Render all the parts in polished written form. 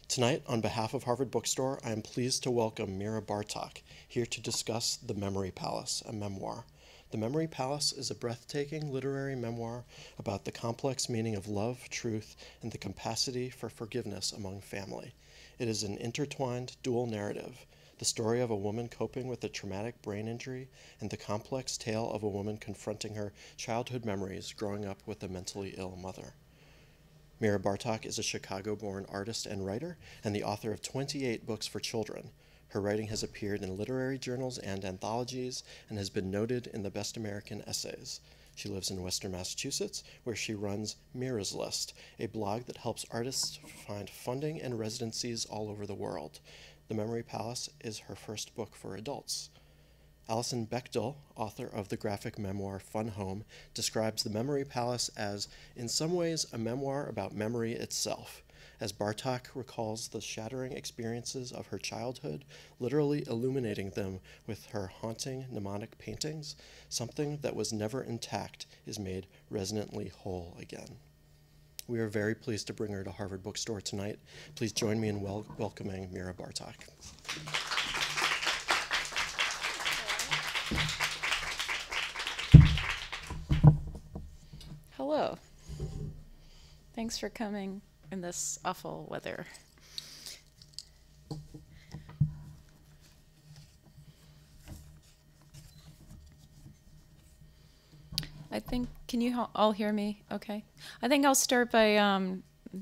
Tonight, on behalf of Harvard Bookstore, I am pleased to welcome Mira Bartok here to discuss The Memory Palace, a memoir. The Memory Palace is a breathtaking literary memoir about the complex meaning of love, truth, and the capacity for forgiveness among family. It is an intertwined dual narrative, the story of a woman coping with a traumatic brain injury and the complex tale of a woman confronting her childhood memories growing up with a mentally ill mother. Mira Bartok is a Chicago-born artist and writer and the author of 28 books for children. Her writing has appeared in literary journals and anthologies and has been noted in the Best American Essays. She lives in Western Massachusetts, where she runs Mira's List, a blog that helps artists find funding and residencies all over the world. The Memory Palace is her first book for adults. Alison Bechdel, author of the graphic memoir Fun Home, describes The Memory Palace as, in some ways, a memoir about memory itself, as Bartok recalls the shattering experiences of her childhood, literally illuminating them with her haunting mnemonic paintings. Something that was never intact is made resonantly whole again. We are very pleased to bring her to Harvard Bookstore tonight. Please join me in welcoming Mira Bartok. Hello. Thanks for coming in this awful weather. I think, can you all hear me okay? I think I'll start by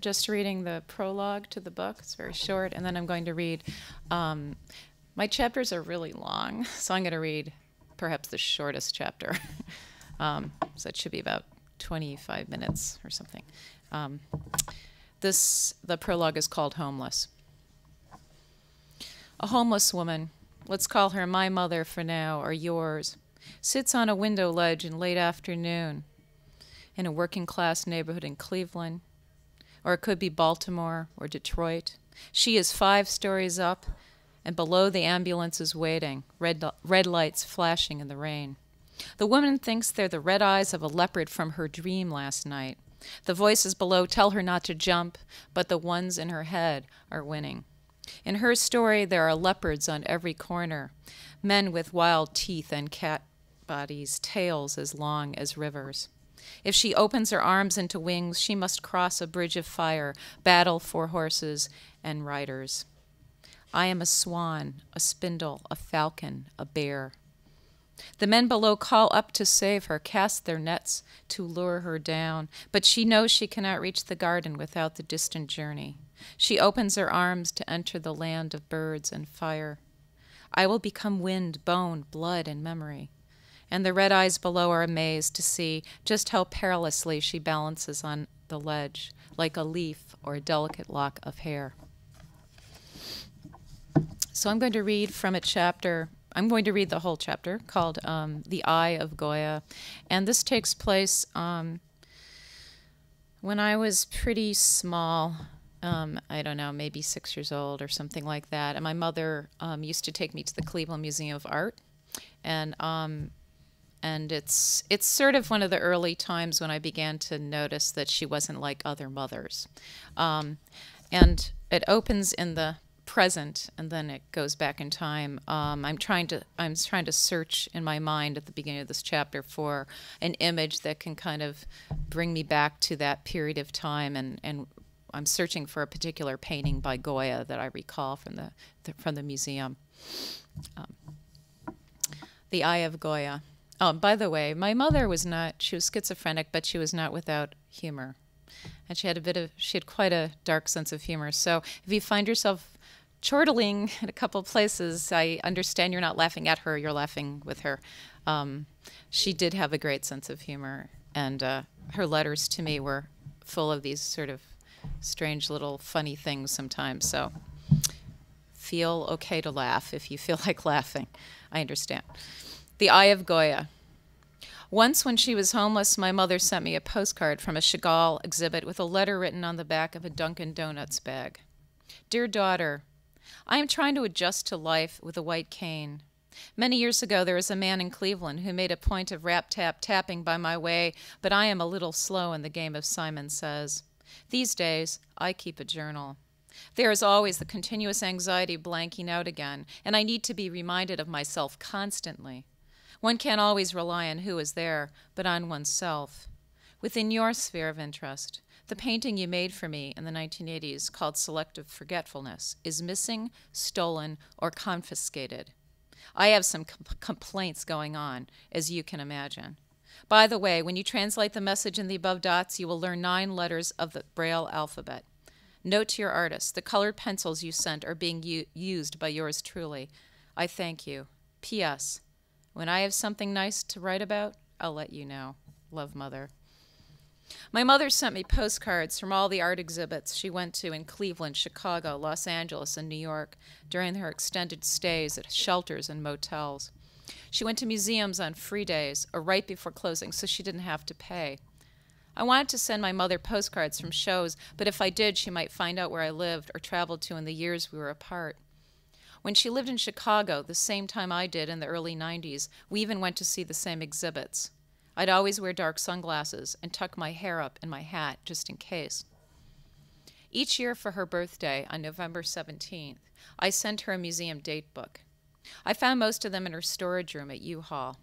just reading the prologue to the book. It's very short, and then I'm going to read, my chapters are really long, so I'm going to read perhaps the shortest chapter. So it should be about 25 minutes or something. The prologue is called Homeless. A homeless woman, let's call her my mother for now, or yours, sits on a window ledge in late afternoon in a working-class neighborhood in Cleveland, or it could be Baltimore or Detroit. She is 5 stories up, and below the ambulance is waiting, red lights flashing in the rain. The woman thinks they're the red eyes of a leopard from her dream last night. The voices below tell her not to jump, but the ones in her head are winning. In her story, there are leopards on every corner, men with wild teeth and cat bodies, tails as long as rivers. If she opens her arms into wings, she must cross a bridge of fire, battle for horses and riders. I am a swan, a spindle, a falcon, a bear. The men below call up to save her, cast their nets to lure her down, but she knows she cannot reach the garden without the distant journey. She opens her arms to enter the land of birds and fire. I will become wind, bone, blood, and memory. And the red eyes below are amazed to see just how perilously she balances on the ledge, like a leaf or a delicate lock of hair. So I'm going to read from a chapter. I'm going to read the whole chapter called The Eye of Goya. And this takes place when I was pretty small. I don't know, maybe 6 years old or something like that. And my mother used to take me to the Cleveland Museum of Art. And it's sort of one of the early times when I began to notice that she wasn't like other mothers. And it opens in the present, and then it goes back in time. I'm trying to search in my mind at the beginning of this chapter for an image that can kind of bring me back to that period of time, and I'm searching for a particular painting by Goya that I recall from the museum. The Eye of Goya. Oh, by the way, my mother she was schizophrenic, but she was not without humor. And she had quite a dark sense of humor. So if you find yourself chortling in a couple of places, I understand you're not laughing at her, you're laughing with her. She did have a great sense of humor, and her letters to me were full of these sort of strange little funny things sometimes. So feel okay to laugh if you feel like laughing. I understand. The Eye of Goya. Once when she was homeless, my mother sent me a postcard from a Chagall exhibit with a letter written on the back of a Dunkin' Donuts bag. Dear daughter, I am trying to adjust to life with a white cane. Many years ago, there was a man in Cleveland who made a point of rap-tap-tapping by my way, but I am a little slow in the game of Simon Says. These days, I keep a journal. There is always the continuous anxiety of blanking out again, and I need to be reminded of myself constantly. One can't always rely on who is there, but on oneself. Within your sphere of interest, the painting you made for me in the 1980s, called Selective Forgetfulness, is missing, stolen, or confiscated. I have some complaints going on, as you can imagine. By the way, when you translate the message in the above dots, you will learn 9 letters of the Braille alphabet. Note to your artist, the colored pencils you sent are being used by yours truly. I thank you. P.S. When I have something nice to write about, I'll let you know. Love, Mother. My mother sent me postcards from all the art exhibits she went to in Cleveland, Chicago, Los Angeles, and New York during her extended stays at shelters and motels. She went to museums on free days or right before closing so she didn't have to pay. I wanted to send my mother postcards from shows, but if I did, she might find out where I lived or traveled to in the years we were apart. When she lived in Chicago, the same time I did in the early 90s, we even went to see the same exhibits. I'd always wear dark sunglasses and tuck my hair up in my hat just in case. Each year for her birthday, on November 17th, I sent her a museum date book. I found most of them in her storage room at U-Haul.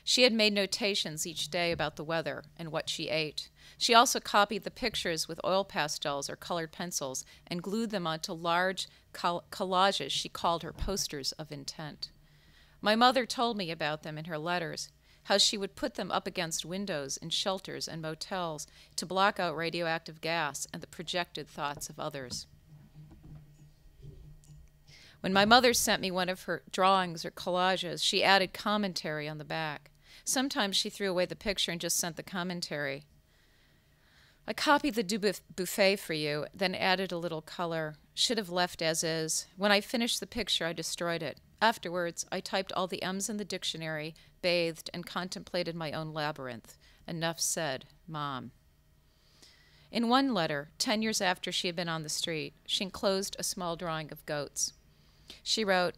She had made notations each day about the weather and what she ate. She also copied the pictures with oil pastels or colored pencils and glued them onto large collages she called her posters of intent. My mother told me about them in her letters, how she would put them up against windows in shelters and motels to block out radioactive gas and the projected thoughts of others. When my mother sent me one of her drawings or collages, she added commentary on the back. Sometimes she threw away the picture and just sent the commentary. I copied the buffet for you, then added a little color. Should have left as is. When I finished the picture, I destroyed it. Afterwards, I typed all the M's in the dictionary, bathed, and contemplated my own labyrinth. Enough said, Mom. In one letter, 10 years after she had been on the street, she enclosed a small drawing of goats. She wrote,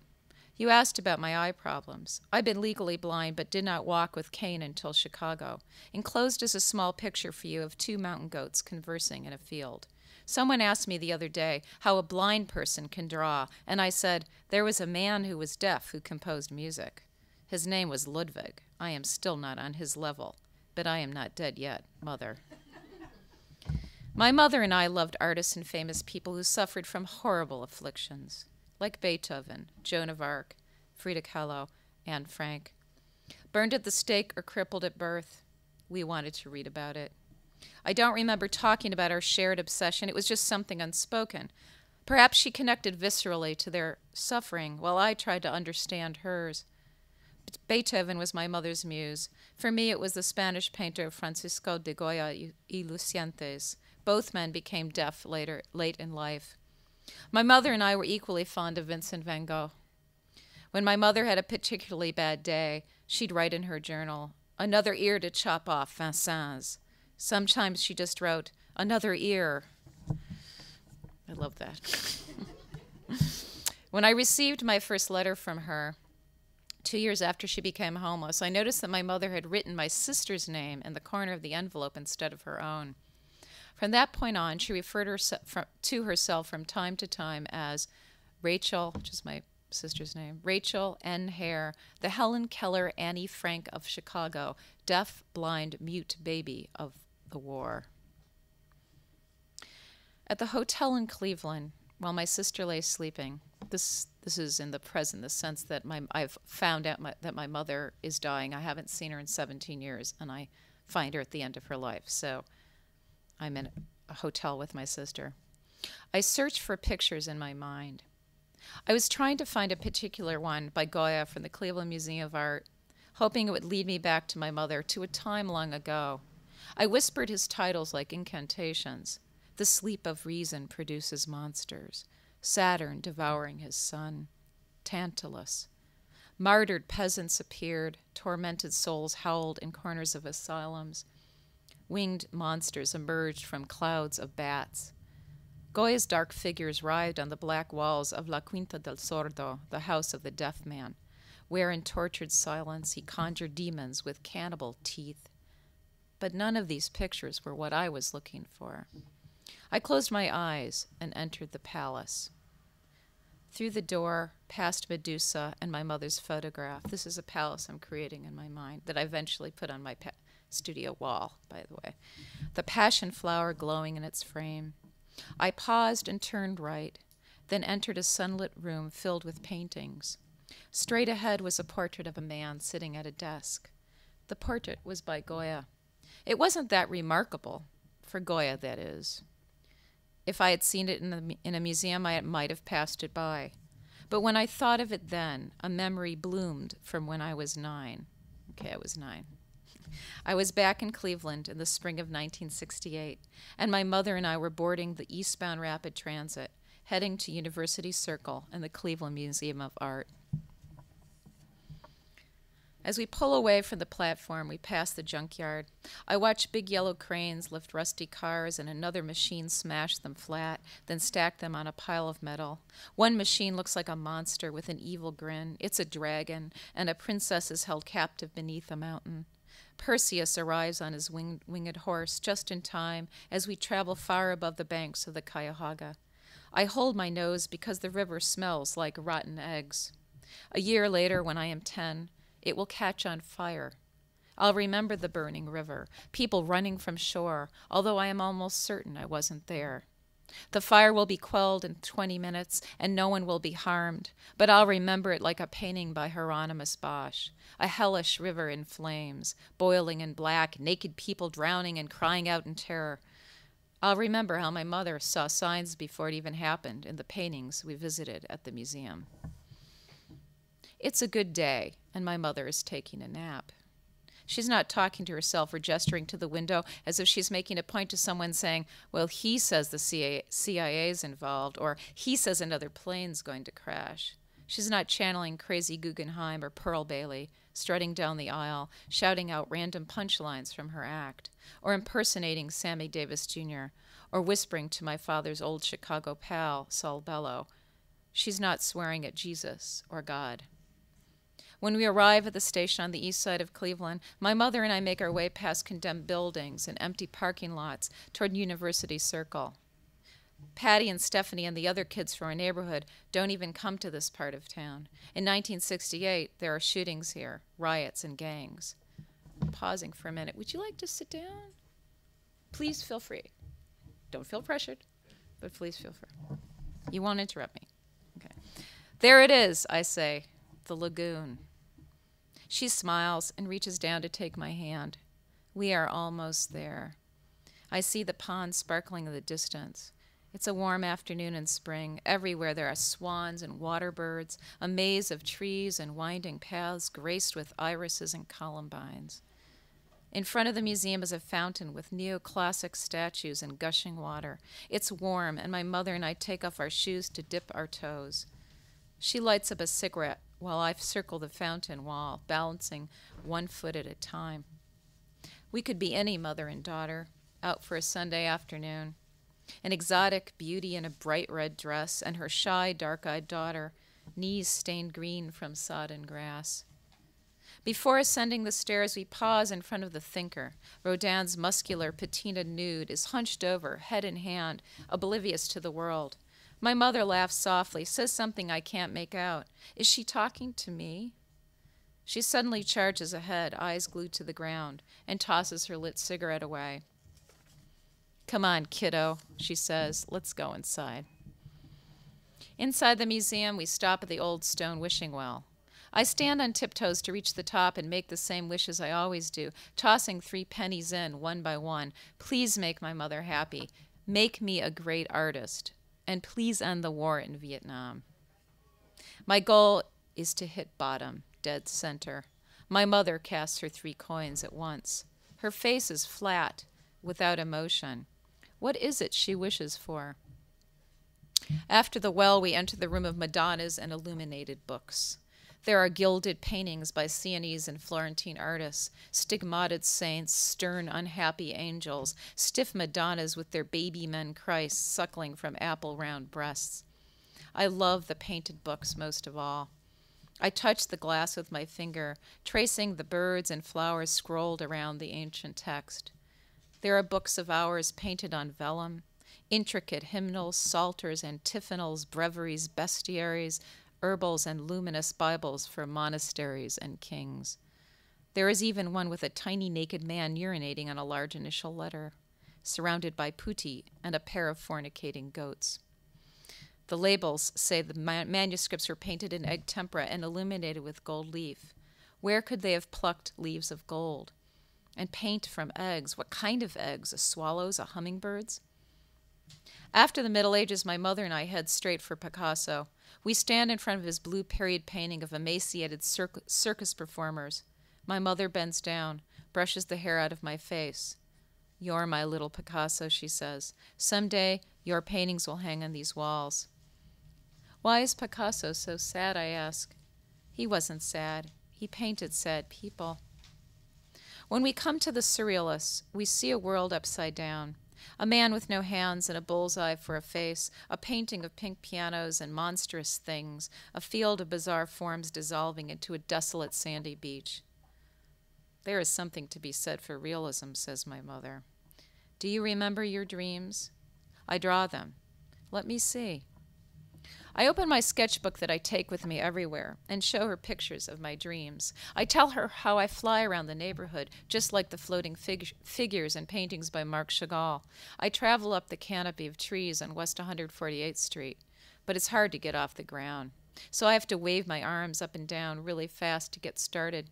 You asked about my eye problems. I've been legally blind but did not walk with cane until Chicago. Enclosed is a small picture for you of 2 mountain goats conversing in a field. Someone asked me the other day how a blind person can draw, and I said, there was a man who was deaf who composed music. His name was Ludwig. I am still not on his level, but I am not dead yet, Mother. My mother and I loved artists and famous people who suffered from horrible afflictions, like Beethoven, Joan of Arc, Frida Kahlo, Anne Frank. Burned at the stake or crippled at birth, we wanted to read about it. I don't remember talking about our shared obsession. It was just something unspoken. Perhaps she connected viscerally to their suffering while I tried to understand hers. Beethoven was my mother's muse. For me, it was the Spanish painter Francisco de Goya y Lucientes. Both men became deaf late in life. My mother and I were equally fond of Vincent van Gogh. When my mother had a particularly bad day, she'd write in her journal, another ear to chop off, Vincent's. Sometimes she just wrote, another ear. I love that. When I received my first letter from her, 2 years after she became homeless, I noticed that my mother had written my sister's name in the corner of the envelope instead of her own. From that point on, she referred to herself from time to time as Rachel, which is my sister's name, Rachel N. Hare, the Helen Keller Annie Frank of Chicago, deaf, blind, mute baby of the war. At the hotel in Cleveland, while my sister lay sleeping, this is in the present, the sense that I've found out that my mother is dying. I haven't seen her in 17 years, and I find her at the end of her life. So I'm in a hotel with my sister. I searched for pictures in my mind. I was trying to find a particular one by Goya from the Cleveland Museum of Art, hoping it would lead me back to my mother, to a time long ago. I whispered his titles like incantations. The sleep of reason produces monsters. Saturn devouring his son. Tantalus. Martyred peasants appeared. Tormented souls howled in corners of asylums. Winged monsters emerged from clouds of bats. Goya's dark figures writhed on the black walls of La Quinta del Sordo, the house of the deaf man, where in tortured silence he conjured demons with cannibal teeth. But none of these pictures were what I was looking for. I closed my eyes and entered the palace. Through the door, past Medusa and my mother's photograph. This is a palace I'm creating in my mind that I eventually put on my studio wall, by the way. The passion flower glowing in its frame. I paused and turned right, then entered a sunlit room filled with paintings. Straight ahead was a portrait of a man sitting at a desk. The portrait was by Goya. It wasn't that remarkable, for Goya, that is. If I had seen it in a museum, I might have passed it by. But when I thought of it then, a memory bloomed from when I was 9. Okay, I was 9. I was back in Cleveland in the spring of 1968, and my mother and I were boarding the eastbound rapid transit, heading to University Circle and the Cleveland Museum of Art. As we pull away from the platform, we pass the junkyard. I watch big yellow cranes lift rusty cars and another machine smash them flat, then stack them on a pile of metal. One machine looks like a monster with an evil grin. It's a dragon, and a princess is held captive beneath a mountain. Perseus arrives on his winged horse just in time as we travel far above the banks of the Cuyahoga. I hold my nose because the river smells like rotten eggs. A year later, when I am 10, it will catch on fire. I'll remember the burning river, people running from shore, although I am almost certain I wasn't there. The fire will be quelled in 20 minutes, and no one will be harmed, but I'll remember it like a painting by Hieronymus Bosch, a hellish river in flames, boiling in black, naked people drowning and crying out in terror. I'll remember how my mother saw signs before it even happened in the paintings we visited at the museum. It's a good day, and my mother is taking a nap. She's not talking to herself or gesturing to the window as if she's making a point to someone saying, well, he says the CIA's involved, or he says another plane's going to crash. She's not channeling crazy Guggenheim or Pearl Bailey, strutting down the aisle, shouting out random punchlines from her act, or impersonating Sammy Davis Jr., or whispering to my father's old Chicago pal, Saul Bellow. She's not swearing at Jesus or God. When we arrive at the station on the east side of Cleveland, my mother and I make our way past condemned buildings and empty parking lots toward University Circle. Patty and Stephanie and the other kids from our neighborhood don't even come to this part of town. In 1968, there are shootings here, riots and gangs. Pausing for a minute, would you like to sit down? Please feel free. Don't feel pressured, but please feel free. You won't interrupt me. Okay. There it is, I say, the lagoon. She smiles and reaches down to take my hand. We are almost there. I see the pond sparkling in the distance. It's a warm afternoon in spring. Everywhere there are swans and water birds, a maze of trees and winding paths graced with irises and columbines. In front of the museum is a fountain with neoclassic statues and gushing water. It's warm, and my mother and I take off our shoes to dip our toes. She lights up a cigarette while I circle the fountain wall, balancing 1 foot at a time. We could be any mother and daughter, out for a Sunday afternoon. An exotic beauty in a bright red dress, and her shy, dark-eyed daughter, knees stained green from sodden grass. Before ascending the stairs, we pause in front of the Thinker. Rodin's muscular, patinaed nude is hunched over, head in hand, oblivious to the world. My mother laughs softly, says something I can't make out. Is she talking to me? She suddenly charges ahead, eyes glued to the ground, and tosses her lit cigarette away. Come on, kiddo, she says. Let's go inside. Inside the museum, we stop at the old stone wishing well. I stand on tiptoes to reach the top and make the same wishes I always do, tossing 3 pennies in, one by one. Please make my mother happy. Make me a great artist. And please end the war in Vietnam. My goal is to hit bottom, dead center. My mother casts her 3 coins at once. Her face is flat, without emotion. What is it she wishes for? After the well, we enter the room of Madonnas and illuminated books. There are gilded paintings by Sienese and Florentine artists, stigmated saints, stern, unhappy angels, stiff Madonnas with their baby men Christs suckling from apple-round breasts. I love the painted books most of all. I touch the glass with my finger, tracing the birds and flowers scrolled around the ancient text. There are books of hours painted on vellum, intricate hymnals, psalters, antiphonals, breviaries, bestiaries, herbals, and luminous Bibles for monasteries and kings. There is even one with a tiny naked man urinating on a large initial letter, surrounded by putti and a pair of fornicating goats. The labels say the manuscripts were painted in egg tempera and illuminated with gold leaf. Where could they have plucked leaves of gold? And paint from eggs. What kind of eggs? A swallow's? A hummingbird's? After the Middle Ages, my mother and I head straight for Picasso. We stand in front of his blue period painting of emaciated circus performers. My mother bends down, brushes the hair out of my face. "You're my little Picasso," she says. "Someday your paintings will hang on these walls." "Why is Picasso so sad?" I ask. "He wasn't sad. He painted sad people." When we come to the surrealists, we see a world upside down. A man with no hands and a bullseye for a face, a painting of pink pianos and monstrous things, a field of bizarre forms dissolving into a desolate sandy beach. "There is something to be said for realism," says my mother. "Do you remember your dreams?" "I draw them." "Let me see." I open my sketchbook that I take with me everywhere and show her pictures of my dreams. I tell her how I fly around the neighborhood, just like the floating figures and paintings by Marc Chagall. I travel up the canopy of trees on West 148th Street, but it's hard to get off the ground. So I have to wave my arms up and down really fast to get started.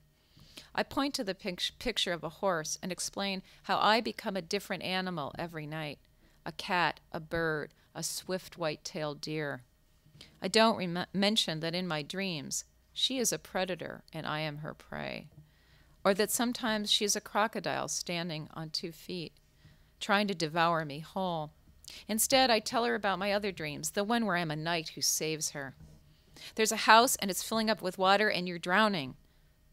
I point to the picture of a horse and explain how I become a different animal every night. A cat, a bird, a swift white-tailed deer. I don't mention that in my dreams, she is a predator and I am her prey. Or that sometimes she is a crocodile standing on 2 feet, trying to devour me whole. Instead, I tell her about my other dreams, the one where I'm a knight who saves her. "There's a house and it's filling up with water and you're drowning.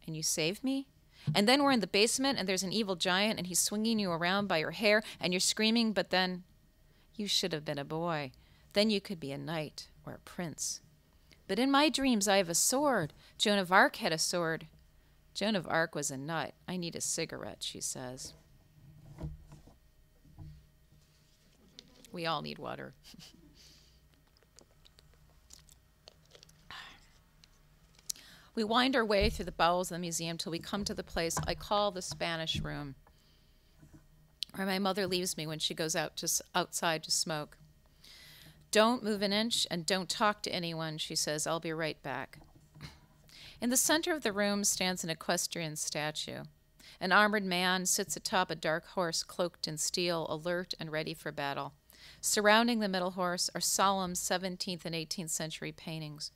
And you save me? And then we're in the basement and there's an evil giant and he's swinging you around by your hair and you're screaming, but then you should have been a boy. Then you could be a knight or a prince. But in my dreams I have a sword. Joan of Arc had a sword." "Joan of Arc was a nut. I need a cigarette," she says. We all need water. We wind our way through the bowels of the museum till we come to the place I call the Spanish Room, where my mother leaves me when she goes outside to smoke. "Don't move an inch and don't talk to anyone," she says. "I'll be right back." In the center of the room stands an equestrian statue. An armored man sits atop a dark horse cloaked in steel, alert and ready for battle. Surrounding the middle horse are solemn 17th and 18th century paintings.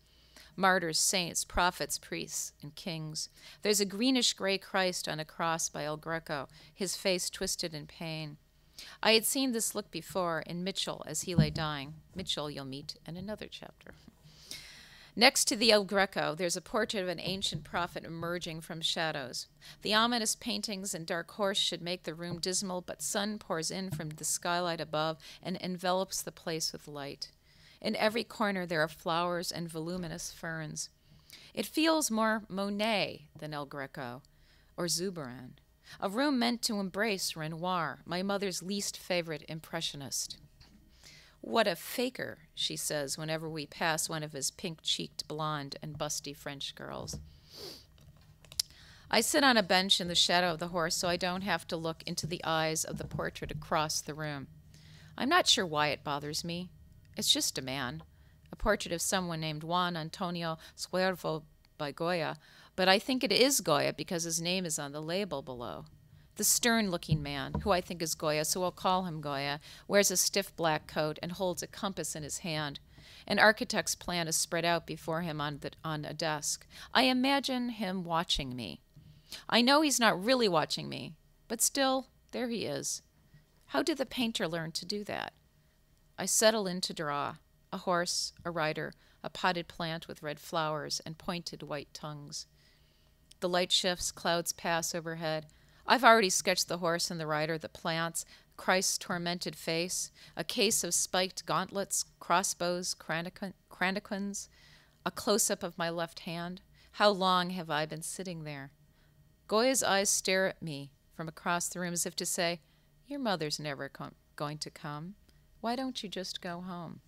Martyrs, saints, prophets, priests, and kings. There's a greenish-gray Christ on a cross by El Greco, his face twisted in pain. I had seen this look before in Mitchell as he lay dying. Mitchell you'll meet in another chapter. Next to the El Greco, there's a portrait of an ancient prophet emerging from shadows. The ominous paintings and dark horse should make the room dismal, but sun pours in from the skylight above and envelops the place with light. In every corner there are flowers and voluminous ferns. It feels more Monet than El Greco or Zurbarán. A room meant to embrace Renoir, my mother's least favorite impressionist. "What a faker," she says whenever we pass one of his pink-cheeked blonde and busty French girls. I sit on a bench in the shadow of the horse so I don't have to look into the eyes of the portrait across the room. I'm not sure why it bothers me. It's just a man, a portrait of someone named Juan Antonio Suervo by Goya, but I think it is Goya because his name is on the label below. The stern-looking man, who I think is Goya, so I'll call him Goya, wears a stiff black coat and holds a compass in his hand. An architect's plan is spread out before him on a desk. I imagine him watching me. I know he's not really watching me, but still, there he is. How did the painter learn to do that? I settle in to draw. A horse, a rider, a potted plant with red flowers and pointed white tongues. The light shifts, clouds pass overhead. I've already sketched the horse and the rider, the plants, Christ's tormented face, a case of spiked gauntlets, crossbows, cranacons, a close-up of my left hand. How long have I been sitting there? Goya's eyes stare at me from across the room as if to say, "Your mother's never going to come. Why don't you just go home?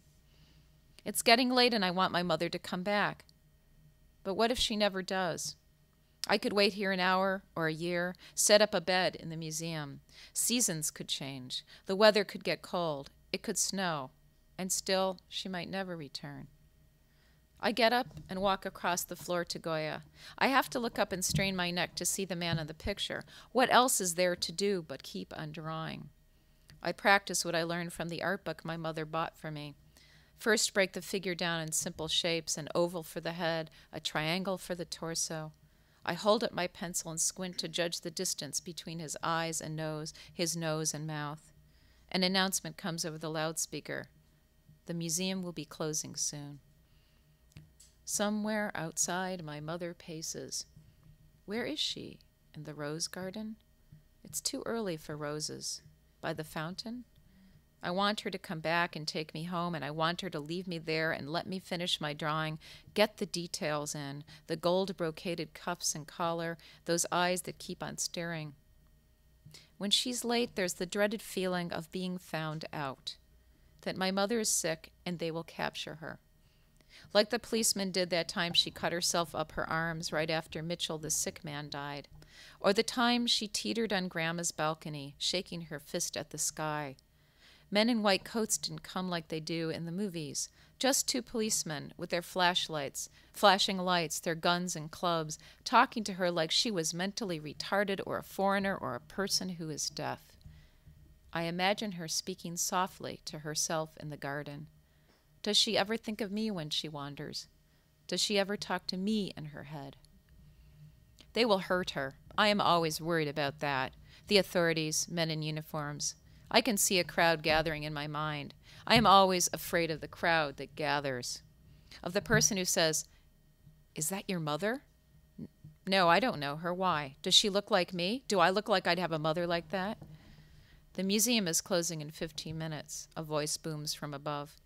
It's getting late and I want my mother to come back. But what if she never does? I could wait here an hour or a year, set up a bed in the museum. Seasons could change. The weather could get cold. It could snow. And still, she might never return. I get up and walk across the floor to Goya. I have to look up and strain my neck to see the man in the picture. What else is there to do but keep on drawing? I practice what I learned from the art book my mother bought for me. First, break the figure down in simple shapes, an oval for the head, a triangle for the torso. I hold up my pencil and squint to judge the distance between his eyes and nose, his nose and mouth. An announcement comes over the loudspeaker. The museum will be closing soon. Somewhere outside, my mother paces. Where is she? In the rose garden? It's too early for roses. By the fountain? I want her to come back and take me home, and I want her to leave me there and let me finish my drawing, get the details in, the gold-brocaded cuffs and collar, those eyes that keep on staring. When she's late, there's the dreaded feeling of being found out, that my mother is sick and they will capture her. Like the policeman did that time she cut herself up her arms right after Mitchell, the sick man, died. Or the time she teetered on Grandma's balcony, shaking her fist at the sky. Men in white coats didn't come like they do in the movies. Just two policemen with their flashlights, flashing lights, their guns and clubs, talking to her like she was mentally retarded or a foreigner or a person who is deaf. I imagine her speaking softly to herself in the garden. Does she ever think of me when she wanders? Does she ever talk to me in her head? They will hurt her. I am always worried about that. The authorities, men in uniforms. I can see a crowd gathering in my mind. I am always afraid of the crowd that gathers. Of the person who says, "Is that your mother?" No, I don't know her. Why? Does she look like me? Do I look like I'd have a mother like that? The museum is closing in 15 minutes. A voice booms from above.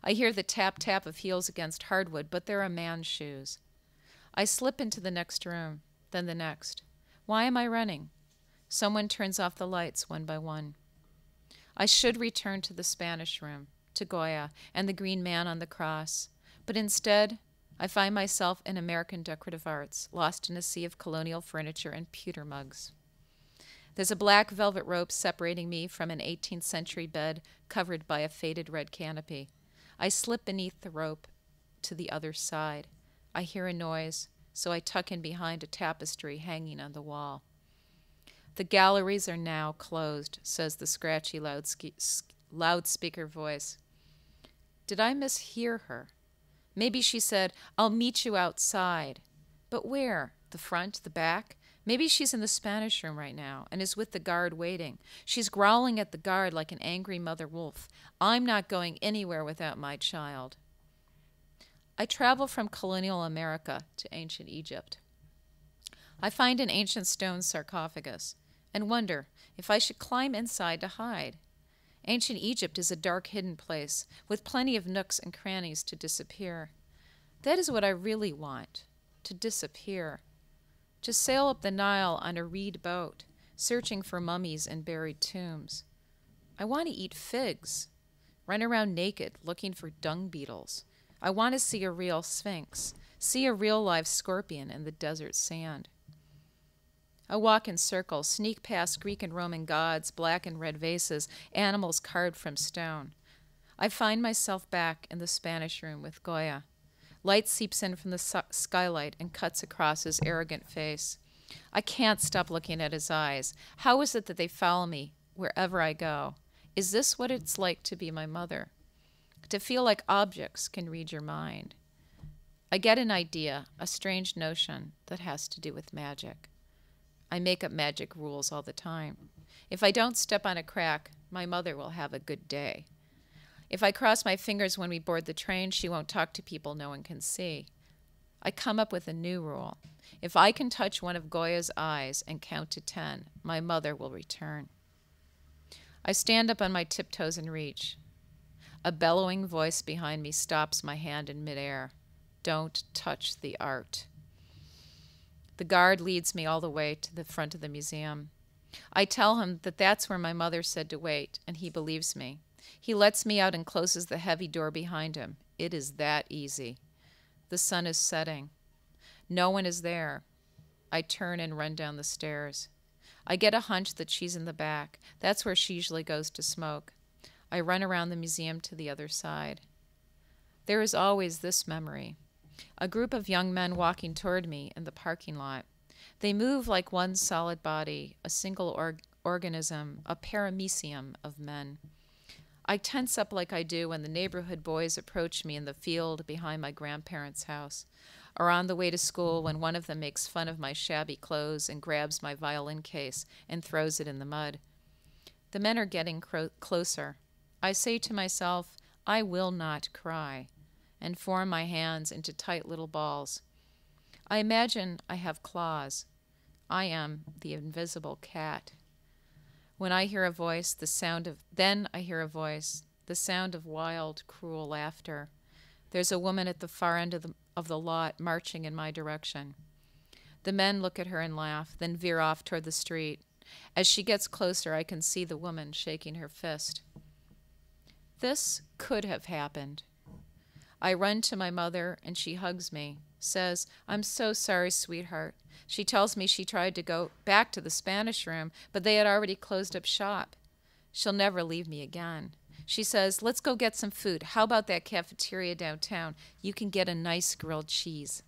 I hear the tap-tap of heels against hardwood, but they're a man's shoes. I slip into the next room, then the next. Why am I running? Someone turns off the lights one by one. I should return to the Spanish room, to Goya, and the green man on the cross. But instead, I find myself in American decorative arts, lost in a sea of colonial furniture and pewter mugs. There's a black velvet rope separating me from an 18th century bed covered by a faded red canopy. I slip beneath the rope to the other side. I hear a noise, so I tuck in behind a tapestry hanging on the wall. The galleries are now closed, says the scratchy loudspeaker voice. Did I mishear her? Maybe she said, "I'll meet you outside." But where? The front? The back? Maybe she's in the Spanish room right now and is with the guard waiting. She's growling at the guard like an angry mother wolf. I'm not going anywhere without my child. I travel from colonial America to ancient Egypt. I find an ancient stone sarcophagus and wonder if I should climb inside to hide. Ancient Egypt is a dark, hidden place with plenty of nooks and crannies to disappear. That is what I really want, to disappear. To sail up the Nile on a reed boat, searching for mummies and buried tombs. I want to eat figs, run around naked looking for dung beetles. I want to see a real sphinx, see a real live scorpion in the desert sand. I walk in circles, sneak past Greek and Roman gods, black and red vases, animals carved from stone. I find myself back in the Spanish room with Goya. Light seeps in from the skylight and cuts across his arrogant face. I can't stop looking at his eyes. How is it that they follow me wherever I go? Is this what it's like to be my mother? To feel like objects can read your mind. I get an idea, a strange notion that has to do with magic. I make up magic rules all the time. If I don't step on a crack, my mother will have a good day. If I cross my fingers when we board the train, she won't talk to people no one can see. I come up with a new rule. If I can touch one of Goya's eyes and count to 10, my mother will return. I stand up on my tiptoes and reach. A bellowing voice behind me stops my hand in midair. Don't touch the art. The guard leads me all the way to the front of the museum. I tell him that that's where my mother said to wait, and he believes me. He lets me out and closes the heavy door behind him. It is that easy. The sun is setting. No one is there. I turn and run down the stairs. I get a hunch that she's in the back. That's where she usually goes to smoke. I run around the museum to the other side. There is always this memory. A group of young men walking toward me in the parking lot. They move like one solid body, a single organism, a paramecium of men. I tense up like I do when the neighborhood boys approach me in the field behind my grandparents' house, or on the way to school when one of them makes fun of my shabby clothes and grabs my violin case and throws it in the mud. The men are getting closer. I say to myself, I will not cry, and form my hands into tight little balls. I imagine I have claws. I am the invisible cat. When I hear a voice, then I hear a voice, the sound of wild, cruel laughter. There's a woman at the far end of the lot marching in my direction. The men look at her and laugh, then veer off toward the street. As she gets closer, I can see the woman shaking her fist. This could have happened. I run to my mother, and she hugs me, says, I'm so sorry, sweetheart. She tells me she tried to go back to the Spanish room, but they had already closed up shop. She'll never leave me again. She says, let's go get some food. How about that cafeteria downtown? You can get a nice grilled cheese.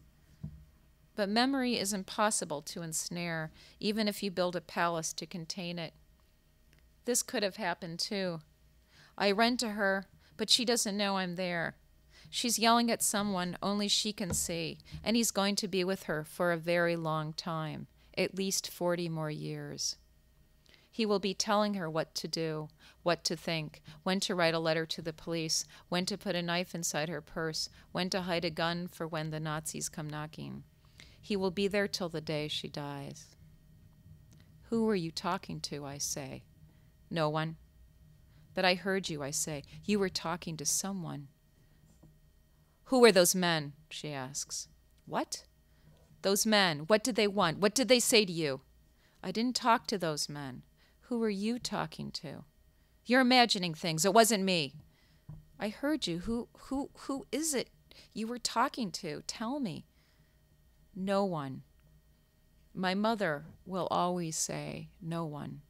But memory is impossible to ensnare, even if you build a palace to contain it. This could have happened too. I run to her, but she doesn't know I'm there. She's yelling at someone only she can see, and he's going to be with her for a very long time, at least 40 more years. He will be telling her what to do, what to think, when to write a letter to the police, when to put a knife inside her purse, when to hide a gun for when the Nazis come knocking. He will be there till the day she dies. Who were you talking to, I say. No one. But I heard you, I say. You were talking to someone. Who were those men? She asks. What? Those men. What did they want? What did they say to you? I didn't talk to those men. Who were you talking to? You're imagining things. It wasn't me. I heard you. Who is it you were talking to? Tell me. No one. My mother will always say no one.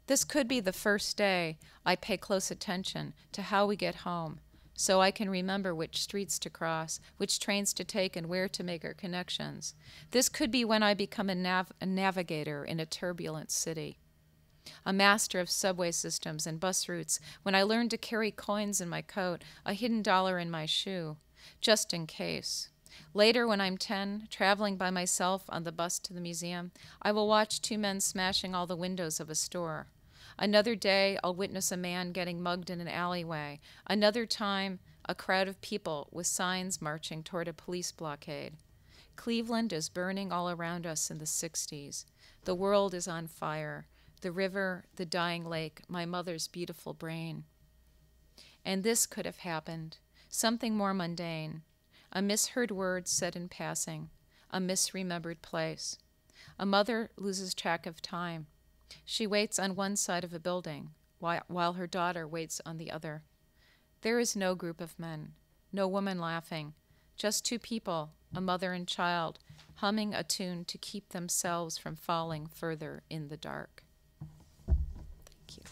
This could be the first day I pay close attention to how we get home, so I can remember which streets to cross, which trains to take, and where to make our connections. This could be when I become a navigator in a turbulent city, a master of subway systems and bus routes, when I learn to carry coins in my coat, a hidden dollar in my shoe, just in case. Later, when I'm 10, traveling by myself on the bus to the museum, I will watch two men smashing all the windows of a store. Another day, I'll witness a man getting mugged in an alleyway. Another time, a crowd of people with signs marching toward a police blockade. Cleveland is burning all around us in the 60s. The world is on fire. The river, the dying lake, my mother's beautiful brain. And this could have happened. Something more mundane. A misheard word said in passing. A misremembered place. A mother loses track of time. She waits on one side of a building, while her daughter waits on the other. There is no group of men, no woman laughing, just two people, a mother and child, humming a tune to keep themselves from falling further in the dark. Thank you.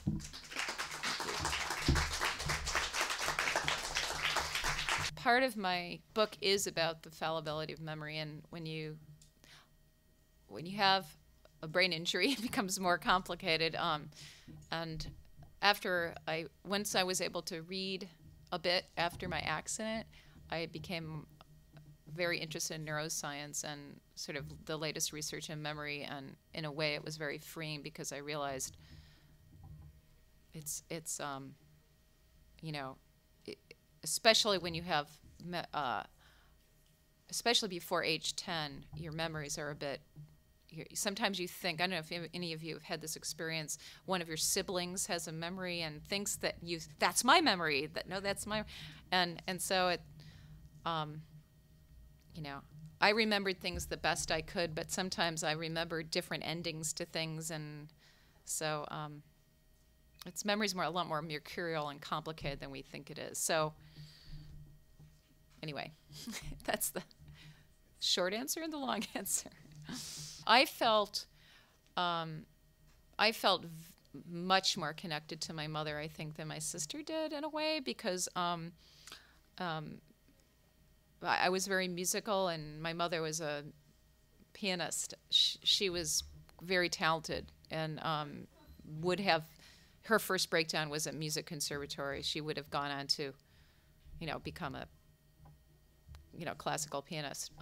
Part of my book is about the fallibility of memory, and when you have a brain injury, it becomes more complicated. And once I was able to read a bit after my accident, I became very interested in neuroscience and sort of the latest research in memory. And in a way, it was very freeing because I realized especially when you have, especially before age 10, your memories are a bit. Sometimes you think, I don't know if any of you have had this experience, one of your siblings has a memory and thinks that that's my memory, that's my, and so it, I remembered things the best I could, but sometimes I remembered different endings to things, and so its memory's a lot more mercurial and complicated than we think it is. So anyway, that's the short answer and the long answer. I felt much more connected to my mother, I think, than my sister did in a way, because I was very musical, and my mother was a pianist. She was very talented, and would have, her first breakdown was at music conservatory. She would have gone on to, become a, classical pianist.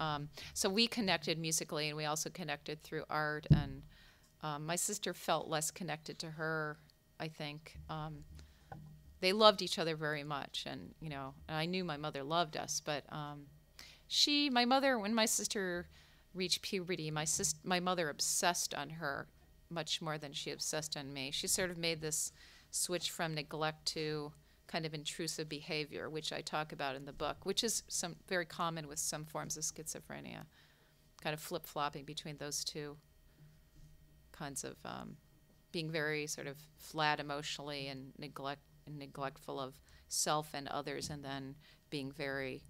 So we connected musically, and we also connected through art. And my sister felt less connected to her, I think. They loved each other very much, and I knew my mother loved us, but my mother, when my sister reached puberty, my mother obsessed on her much more than she obsessed on me. She sort of made this switch from neglect to kind of intrusive behavior, which I talk about in the book, which is very common with some forms of schizophrenia, kind of flip-flopping between those two kinds of being very sort of flat emotionally and neglectful of self and others, and then being very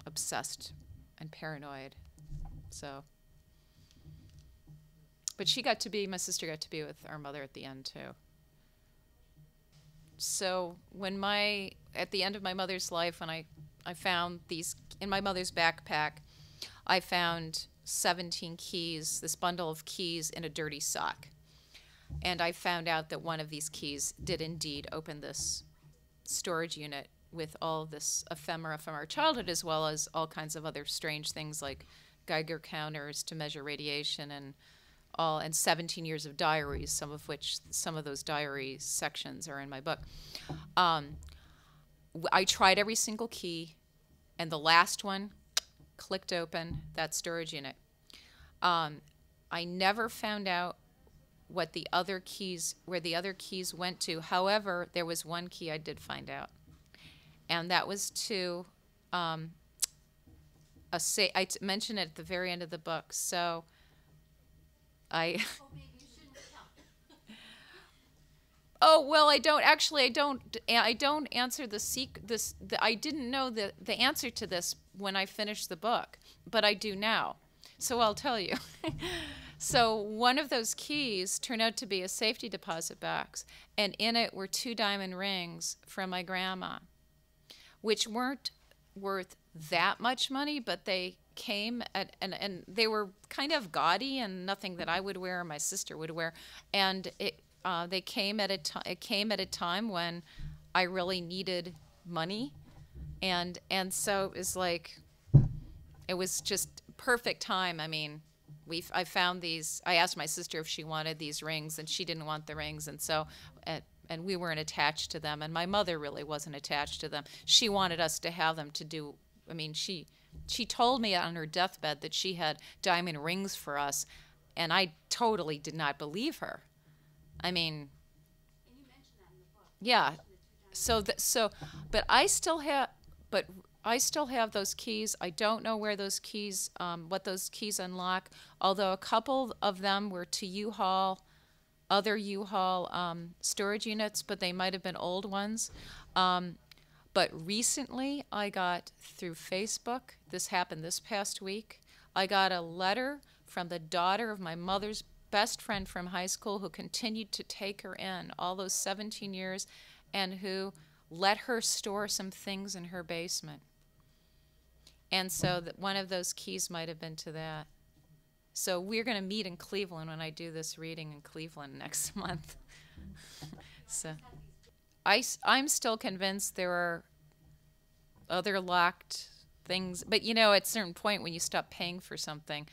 obsessed and paranoid. So, but my sister got to be with our mother at the end too. So at the end of my mother's life, when I found these, in my mother's backpack, I found 17 keys, this bundle of keys in a dirty sock. And I found out that one of these keys did indeed open this storage unit with all this ephemera from our childhood, as well as all kinds of other strange things like Geiger counters to measure radiation, and 17 years of diaries, some of those diary sections are in my book. I tried every single key, and the last one clicked open that storage unit. I never found out where the other keys went to. However, there was one key I did find out, and that was to I mention it at the very end of the book. So I. Oh well, I don't answer I didn't know the answer to this when I finished the book, but I do now. So I'll tell you. So one of those keys turned out to be a safety deposit box, and in it were 2 diamond rings from my grandma, which weren't worth that much money, but they came at, and they were kind of gaudy and nothing that I would wear or my sister would wear, and it came at a time when I really needed money, and so it was just perfect time. I mean, I found these. I asked my sister if she wanted these rings, and she didn't want the rings, and so and we weren't attached to them, and my mother really wasn't attached to them. She wanted us to have them to do. I mean, she told me on her deathbed that she had diamond rings for us, and I totally did not believe her. I mean, and you mentioned that in the book. Yeah. But I still have those keys. I don't know where those keys, what those keys unlock. Although a couple of them were to other U-Haul storage units, but they might have been old ones. But recently, I got through Facebook. This happened this past week. I got a letter from the daughter of my mother's best friend from high school, who continued to take her in all those 17 years, and who let her store some things in her basement. And so one of those keys might have been to that. So we're going to meet in Cleveland when I do this reading in Cleveland next month. So I'm still convinced there are other locked things. But, at a certain point when you stop paying for something,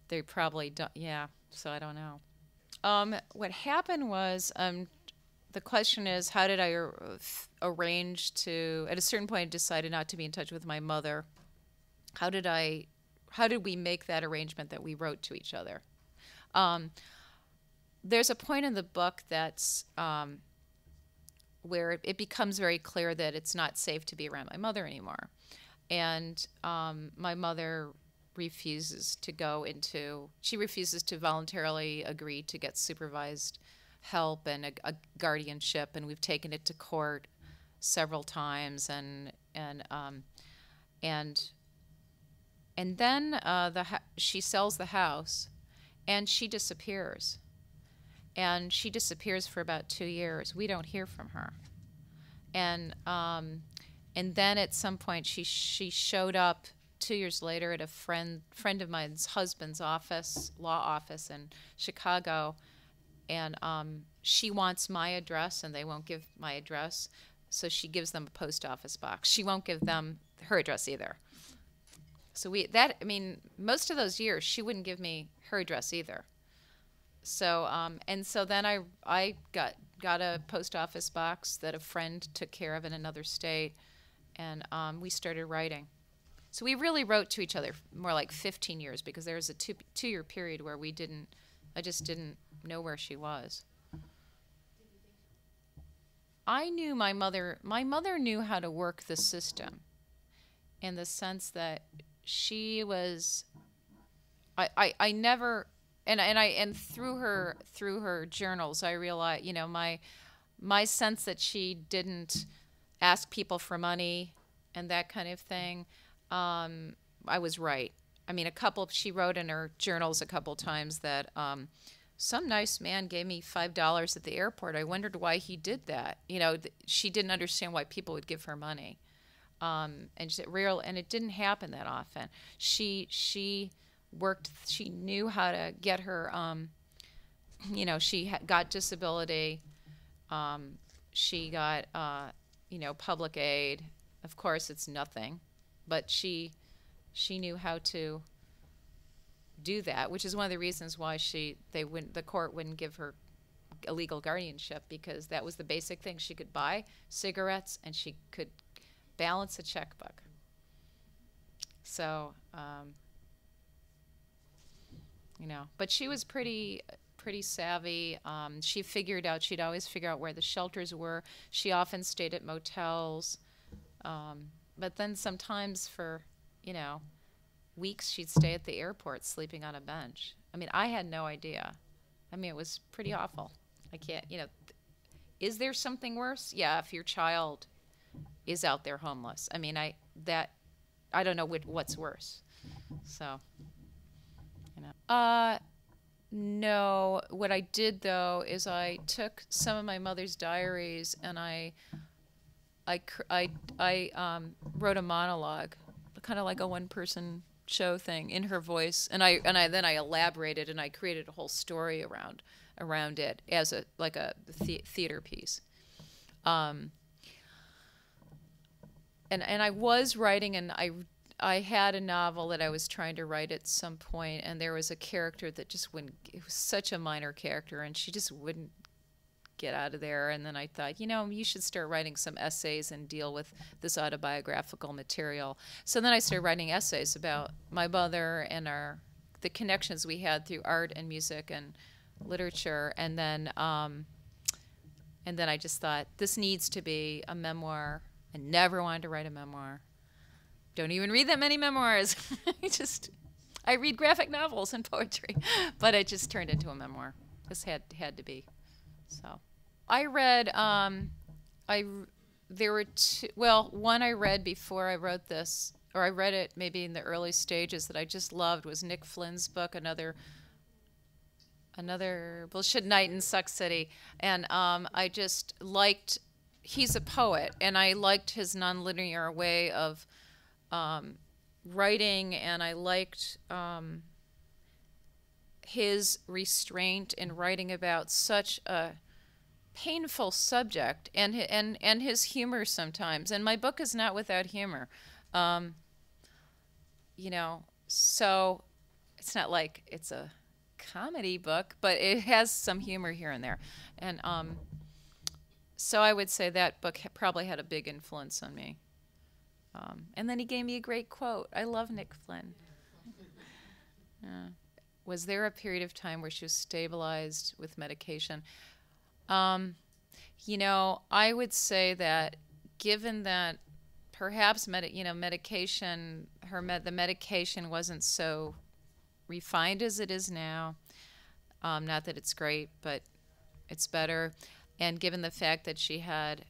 they probably don't. Yeah, so I don't know. What happened was, the question is, how did I arrange to, at a certain point, I decided not to be in touch with my mother. How did we make that arrangement that we wrote to each other? There's a point in the book that's where it becomes very clear that it's not safe to be around my mother anymore. And my mother refuses to voluntarily agree to get supervised help and a guardianship, and we've taken it to court several times, and and then she sells the house, and she disappears, for about 2 years. We don't hear from her, and then at some point she showed up 2 years later at a friend of mine's husband's law office in Chicago, and she wants my address, and they won't give my address, so she gives them a post office box. She won't give them her address either. So most of those years she wouldn't give me her address either. So and so then I got a post office box that a friend took care of in another state, and we started writing. So we really wrote to each other more like 15 years, because there was a two-year period where I just didn't know where she was. I knew my mother knew how to work the system, in the sense that she was, I never, and through her journals, I realized, my sense that she didn't ask people for money and that kind of thing. I was right. She wrote in her journals a couple times that some nice man gave me $5 at the airport. I wondered why he did that. She didn't understand why people would give her money. And it didn't happen that often. She worked. She knew how to get her. She got disability. She got public aid. Of course, it's nothing, but she knew how to do that, which is one of the reasons why the court wouldn't give her a legal guardianship, because that was the basic thing. She could buy cigarettes and she could balance a checkbook. So, but she was pretty savvy. She'd always figure out where the shelters were. She often stayed at motels. But then sometimes for, weeks, she'd stay at the airport sleeping on a bench. I had no idea. It was pretty awful. I can't, is there something worse? Yeah, if your child is out there homeless. I don't know what's worse. So, no. What I did, though, is I took some of my mother's diaries and I wrote a monologue, kind of like a one-person show thing, in her voice, and then I elaborated, and I created a whole story around it as a theater piece. And I was writing, and I had a novel that I was trying to write at some point, and there was a character that just wouldn't. It was such a minor character, and she just wouldn't get out of there. And then I thought, you should start writing some essays and deal with this autobiographical material. So then I started writing essays about my mother and the connections we had through art and music and literature. And then I just thought, this needs to be a memoir. I never wanted to write a memoir. Don't even read that many memoirs. I read graphic novels and poetry, but it just turned into a memoir. This had to be. So, I read. There were two. Well, one I read before I wrote this, or I read it maybe in the early stages, that I just loved, was Nick Flynn's book, another bullshit night in Suck City, and I just liked. He's a poet, and I liked his nonlinear way of writing, and I liked his restraint in writing about such a painful subject, and his humor sometimes. And my book is not without humor, so it's not like it's a comedy book, but it has some humor here and there. And so I would say that book probably had a big influence on me. And then he gave me a great quote. I love Nick Flynn. Was there a period of time where she was stabilized with medication? I would say that, given that perhaps medication, the medication wasn't so refined as it is now. Not that it's great, but It's better. And given the fact that she had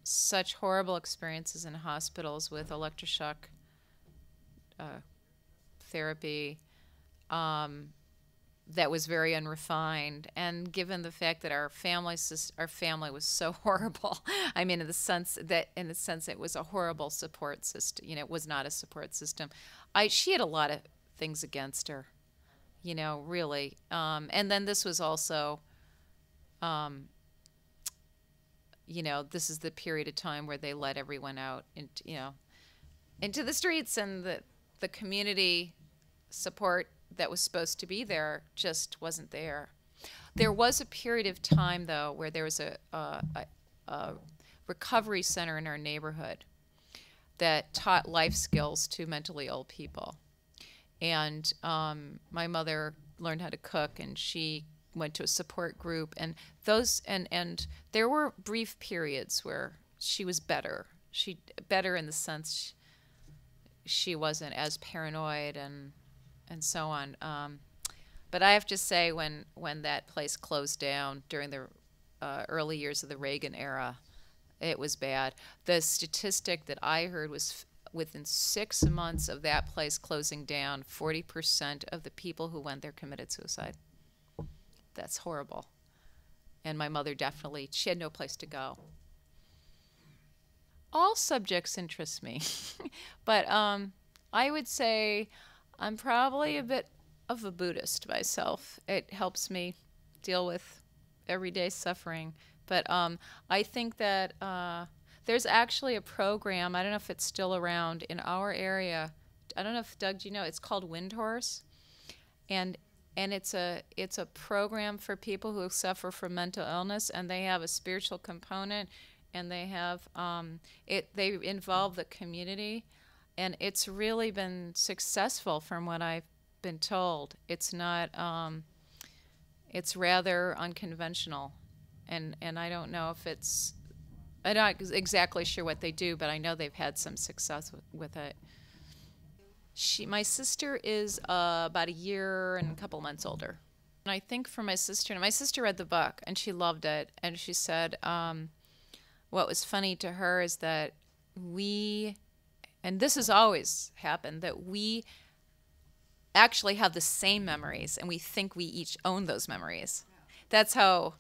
such horrible experiences in hospitals with electroshock therapy, that was very unrefined, and given the fact that our family was so horrible, I mean, in the sense it was a horrible support system. You know, it was not a support system. She had a lot of things against her, you know, really. And then this was also, you know, this is the period of time where they let everyone out into, you know, into the streets, and the community support that was supposed to be there just wasn't there. There was a period of time, though, where there was a recovery center in our neighborhood that taught life skills to mentally ill people. And my mother learned how to cook, and she went to a support group. And and there were brief periods where she was better. Better in the sense she wasn't as paranoid and so on. But I have to say, when that place closed down during the early years of the Reagan era, it was bad. The statistic that I heard was within 6 months of that place closing down, 40% of the people who went there committed suicide. That's horrible. And my mother definitely, she had no place to go. All subjects interest me. But I would say I'm probably a bit of a Buddhist myself. It helps me deal with everyday suffering. But I think that there's actually a program, I don't know if it's still around in our area. I don't know if, Doug, do you know, it's called Windhorse. And it's a program for people who suffer from mental illness, and they have a spiritual component, and they have they involve the community, and it's really been successful from what I've been told. It's not it's rather unconventional, and I don't know if it's, I'm not exactly sure what they do, but I know they've had some success with it. My sister is about a year and a couple months older. And I think for my sister read the book and she loved it. And she said what was funny to her is that and this has always happened, that we actually have the same memories and we think we each own those memories. That's how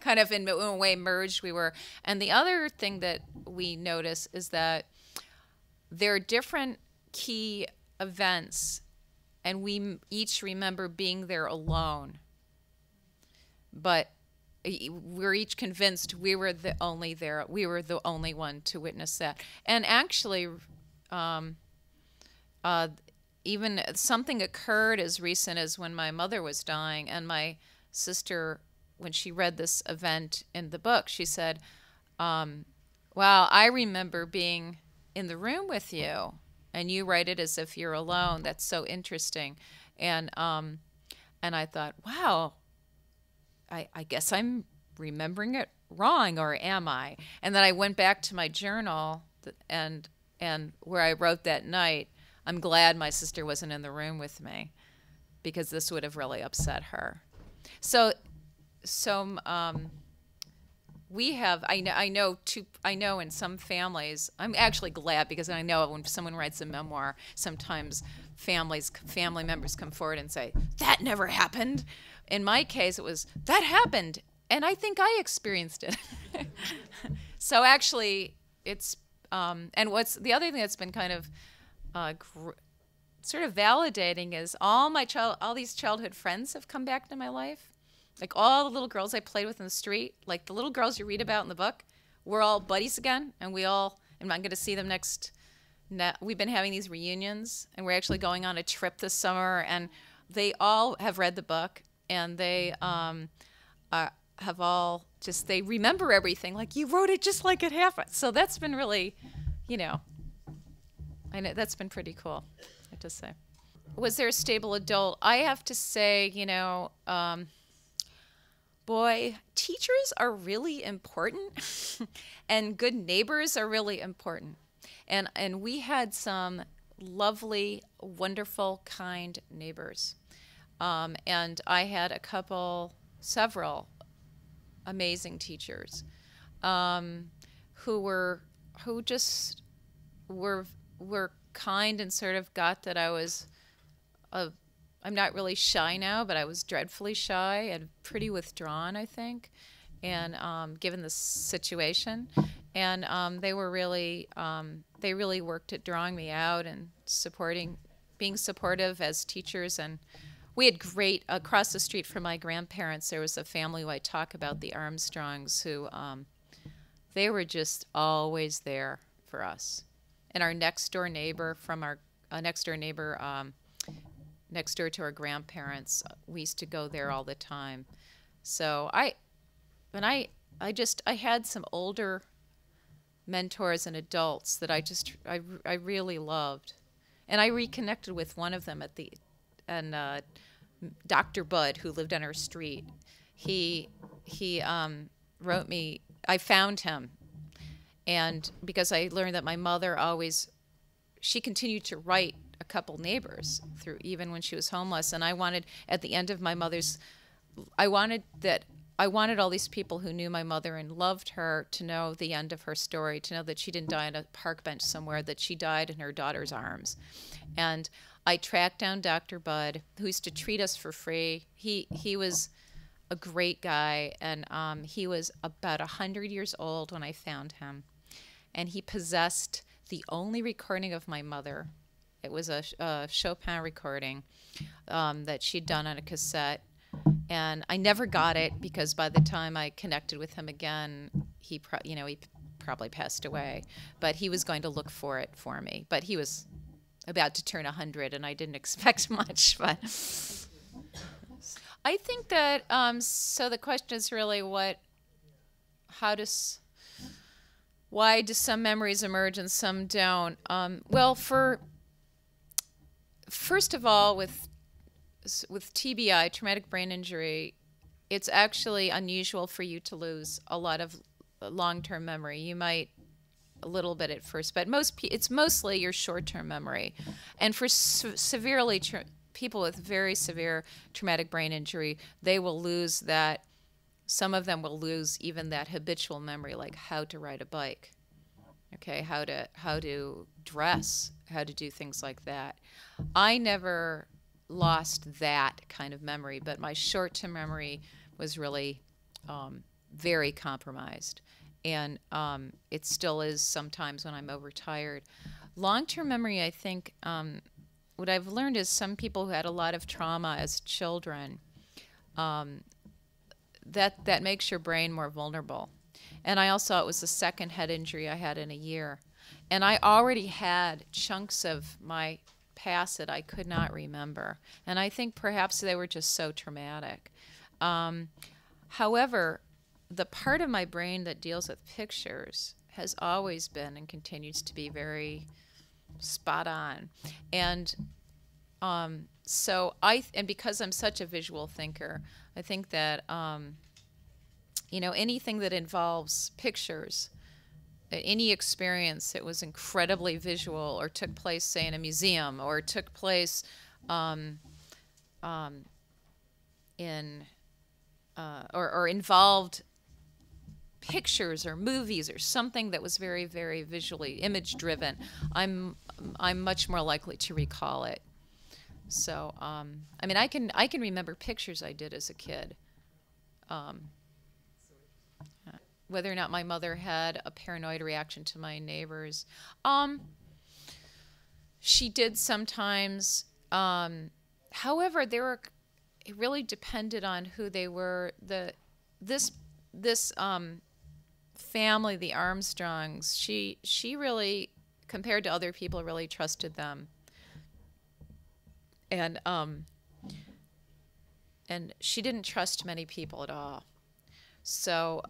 kind of in a way merged we were. And the other thing that we notice is that there are different key events, and we each remember being there alone, but we're each convinced we were the only one to witness that. And actually even something occurred as recent as when my mother was dying, and my sister, when she read this event in the book, she said, wow, I remember being in the room with you, and you write it as if you're alone. That's so interesting. And I thought, wow, I guess I'm remembering it wrong, or am I? And then I went back to my journal and where I wrote that night, I'm glad my sister wasn't in the room with me, because this would have really upset her. So we have, I know in some families, I'm actually glad, because I know when someone writes a memoir, sometimes family members come forward and say, that never happened. In my case, it was, that happened, and I think I experienced it. So actually, it's, and what's the other thing that's been kind of sort of validating is all these childhood friends have come back to my life. Like all the little girls I played with in the street, like the little girls you read about in the book, we're all buddies again, and I'm going to see them we've been having these reunions, and we're actually going on a trip this summer, and they all have read the book, and they have all they remember everything, like you wrote it just like it happened. So that's been really, I know that's been pretty cool, I have to say. Was there a stable adult? I have to say, boy, teachers are really important and good neighbors are really important. And we had some lovely, wonderful, kind neighbors. And I had several amazing teachers um, who just were were kind and sort of got that I was a I'm not really shy now, but I was dreadfully shy and pretty withdrawn, I think, and given the situation, and they really worked at drawing me out and being supportive as teachers. And we had great across the street from my grandparents. There was a family who I talk about, the Armstrongs, who they were just always there for us. And our next door neighbor from our next door neighbor. Next door to our grandparents, we used to go there all the time. So I had some older mentors and adults that I really loved, and I reconnected with one of them Dr. Bud, who lived on our street. He wrote me. I found him, and because I learned that my mother she continued to write a couple neighbors through even when she was homeless, and I wanted at the end of my mother's I wanted all these people who knew my mother and loved her to know the end of her story, to know that she didn't die on a park bench somewhere, that she died in her daughter's arms. And I tracked down Dr. Bud, who used to treat us for free. He was a great guy, and he was about 100 years old when I found him, and he possessed the only recording of my mother. It was a Chopin recording that she'd done on a cassette, and I never got it because by the time I connected with him again, he probably passed away. But he was going to look for it for me. But he was about to turn 100, and I didn't expect much. But I think that so the question is really why do some memories emerge and some don't? Well, first of all, with TBI, traumatic brain injury, it's actually unusual for you to lose a lot of long-term memory. You might a little bit at first, but it's mostly your short-term memory. And for people with very severe traumatic brain injury, they will lose that. Some of them will lose even that habitual memory, like how to ride a bike, okay, how to dress, how to do things like that. I never lost that kind of memory, but my short-term memory was really very compromised, and it still is sometimes when I'm overtired. Long-term memory, I think, what I've learned is some people who had a lot of trauma as children, that makes your brain more vulnerable. And I also, it was the second head injury I had in a year. And I already had chunks of my past that I could not remember. And I think perhaps they were just so traumatic. However, the part of my brain that deals with pictures has always been and continues to be very spot on. And and because I'm such a visual thinker, I think that, anything that involves pictures, any experience that was incredibly visual or took place, say, in a museum or took place or involved pictures or movies or something that was very, very visually image driven, I'm much more likely to recall it. So I can remember pictures I did as a kid. Whether or not my mother had a paranoid reaction to my neighbors, she did sometimes. However, it really depended on who they were. This family, the Armstrongs, she really, compared to other people, really trusted them. And she didn't trust many people at all. So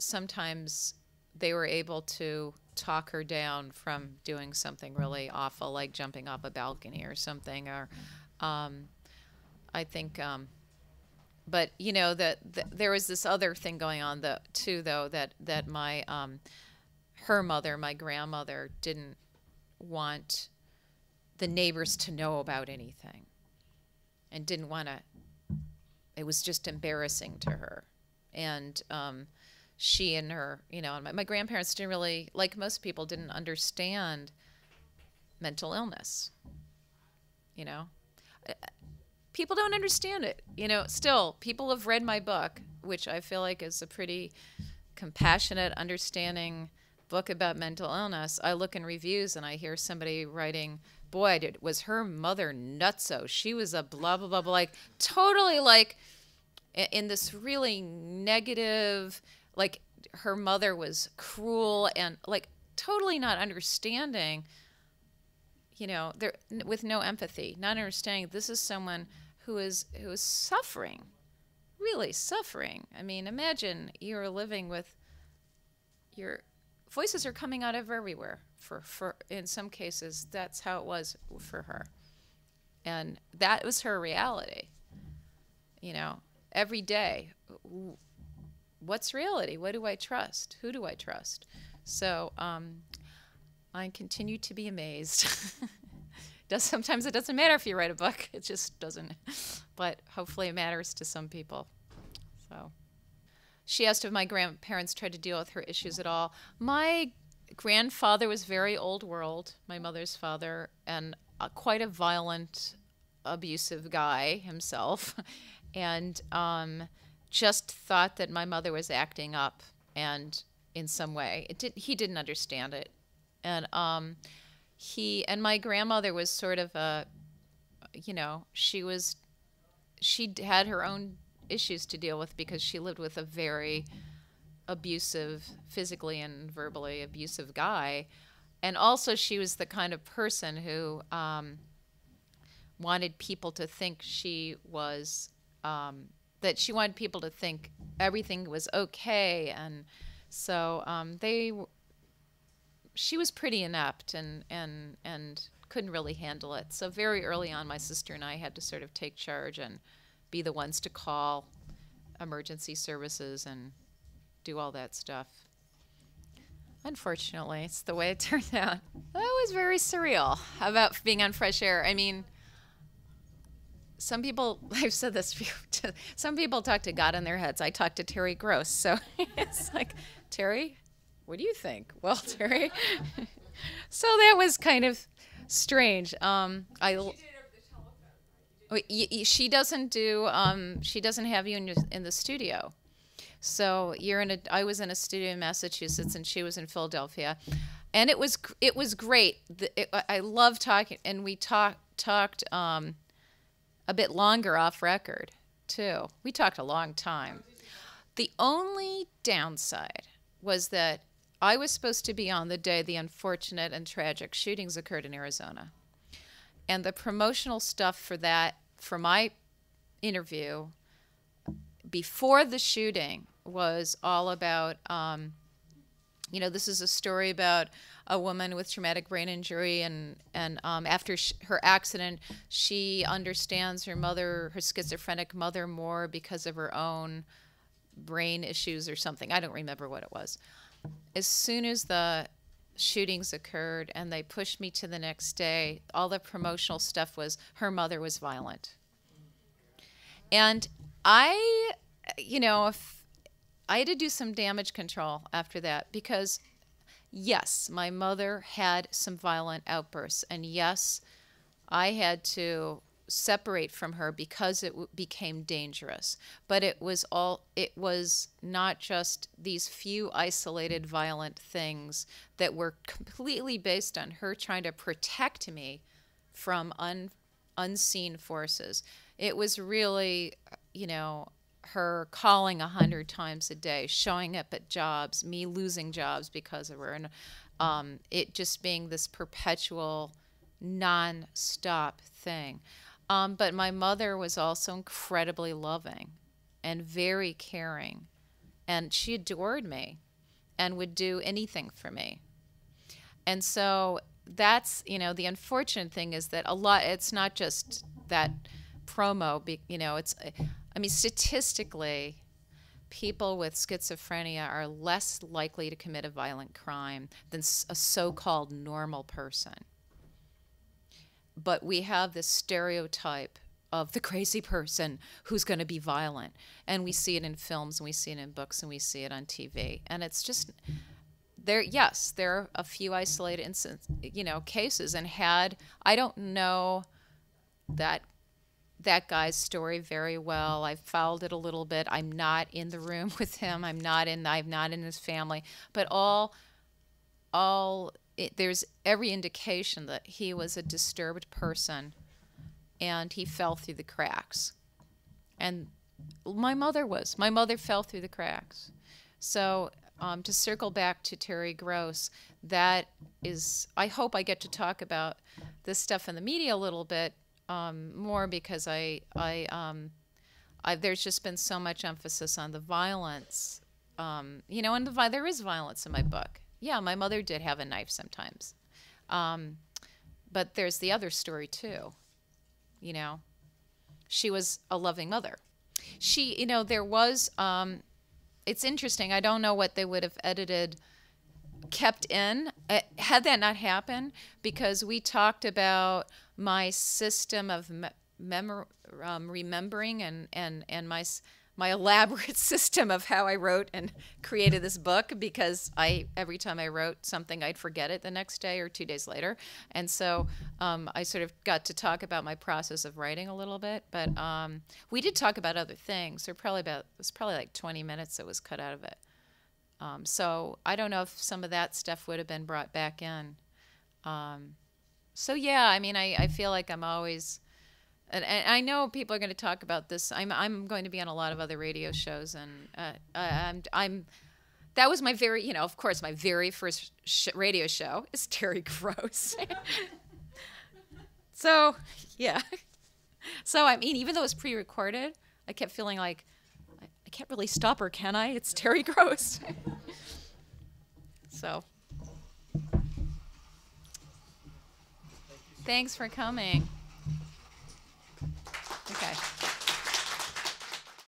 sometimes they were able to talk her down from doing something really awful, like jumping off a balcony or something. Or I think, but there was this other thing going on too, though, that my her mother, my grandmother, didn't want the neighbors to know about anything. and didn't want to, it was just embarrassing to her. And she and her, my grandparents didn't really, like most people, didn't understand mental illness. You know, people don't understand it. Still, people have read my book, which I feel like is a pretty compassionate, understanding book about mental illness. I look in reviews and I hear somebody writing, boy, was her mother nutso. She was a blah, blah, blah, blah, like totally like in this really negative, like her mother was cruel and like totally not understanding, there with no empathy, not understanding this is someone who is suffering, really suffering. I mean, imagine you're living with your voices are coming out of everywhere. For in some cases, that's how it was for her, and that was her reality. Every day, what's reality? What do I trust? Who do I trust? So I continue to be amazed. Sometimes it doesn't matter if you write a book; it just doesn't. But hopefully, it matters to some people. So. She asked if my grandparents tried to deal with her issues at all. My grandfather was very old world, my mother's father, and quite a violent, abusive guy himself, and just thought that my mother was acting up and in some way. He didn't understand it. And my grandmother was sort of she had her own issues to deal with because she lived with a very abusive, physically and verbally abusive guy. And also she was the kind of person who wanted people to think she was, that she wanted people to think everything was okay. And so she was pretty inept and couldn't really handle it. So very early on, my sister and I had to sort of take charge and be the ones to call emergency services and do all that stuff. Unfortunately, it's the way it turned out. That was very surreal about being on Fresh Air. I mean, some people, I've said this before, some people talk to God in their heads. I talk to Terry Gross. So it's like, Terry, what do you think? Well, Terry. So that was kind of strange. She doesn't have you in the studio. So I was in a studio in Massachusetts and she was in Philadelphia, and it was great. I love talking, and we talked a bit longer off record too. We talked a long time. The only downside was that I was supposed to be on the day the unfortunate and tragic shootings occurred in Arizona. And the promotional stuff for my interview before the shooting was all about, this is a story about a woman with traumatic brain injury, and after her accident, she understands her schizophrenic mother more because of her own brain issues or something. I don't remember what it was. As soon as the shootings occurred and they pushed me to the next day, all the promotional stuff was her mother was violent. And I had to do some damage control after that because, yes, my mother had some violent outbursts, and yes, I had to separate from her because it became dangerous. But it was not just these few isolated violent things that were completely based on her trying to protect me from unseen forces. It was really, her calling 100 times a day, showing up at jobs, me losing jobs because of her, and it just being this perpetual, non-stop thing. But my mother was also incredibly loving and very caring, and she adored me and would do anything for me. And so that's, the unfortunate thing is that it's not just that promo, statistically, people with schizophrenia are less likely to commit a violent crime than a so-called normal person. But we have this stereotype of the crazy person who's going to be violent. And we see it in films, and we see it in books, and we see it on TV. And it's just there. Yes, there are a few isolated instances, cases. And I don't know that guy's story very well. I've followed it a little bit. I'm not in the room with him. I'm not in his family. But there's every indication that he was a disturbed person, and he fell through the cracks. And my mother fell through the cracks. So to circle back to Terry Gross, that is, I hope I get to talk about this stuff in the media a little bit more, because there's just been so much emphasis on the violence, and there is violence in my book. Yeah, my mother did have a knife sometimes, but there's the other story too. She was a loving mother. There was. It's interesting. I don't know what they would have kept in, had that not happened, because we talked about my system of remembering and my elaborate system of how I wrote and created this book, because every time I wrote something, I'd forget it the next day or 2 days later. And so I sort of got to talk about my process of writing a little bit. But we did talk about other things. It was probably like 20 minutes that was cut out of it. So I don't know if some of that stuff would have been brought back in. So yeah, I feel like I'm always... And I know people are going to talk about this. I'm going to be on a lot of other radio shows, and that was my of course, my very first radio show is Terry Gross. So yeah, so even though it was pre-recorded, I kept feeling like I can't really stop her, can I? It's Terry Gross. So thanks for coming.